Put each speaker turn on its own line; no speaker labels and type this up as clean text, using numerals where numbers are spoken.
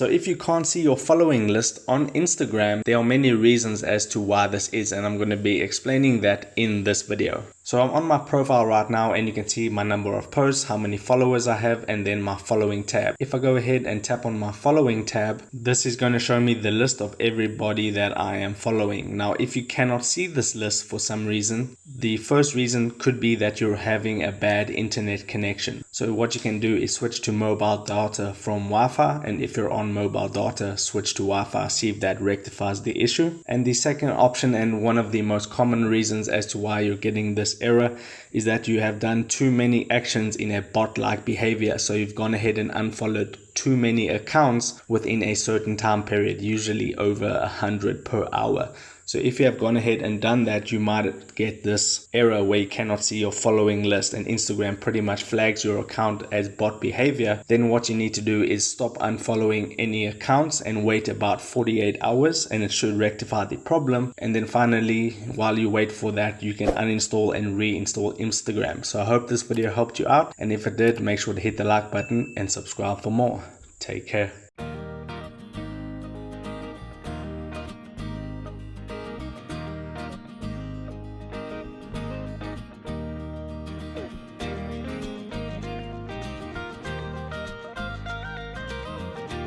So if you can't see your following list on Instagram, there are many reasons as to why this is, and I'm going to be explaining that in this video. So I'm on my profile right now and you can see my number of posts, how many followers I have, and then my following tab. If I go ahead and tap on my following tab, this is going to show me the list of everybody that I am following. Now, if you cannot see this list for some reason, the first reason could be that you're having a bad internet connection. So what you can do is switch to mobile data from Wi-Fi, and if you're on mobile data, switch to Wi-Fi, see if that rectifies the issue. And the second option, and one of the most common reasons as to why you're getting this error, is that you have done too many actions in a bot-like behavior. So you've gone ahead and unfollowed too many accounts within a certain time period, usually over 100 per hour. So if you have gone ahead and done that, you might get this error where you cannot see your following list and Instagram pretty much flags your account as bot behavior. Then what you need to do is stop unfollowing any accounts and wait about 48 hours and it should rectify the problem. And then finally, while you wait for that, you can uninstall and reinstall Instagram. So I hope this video helped you out, and if it did, make sure to hit the like button and subscribe for more. Take care.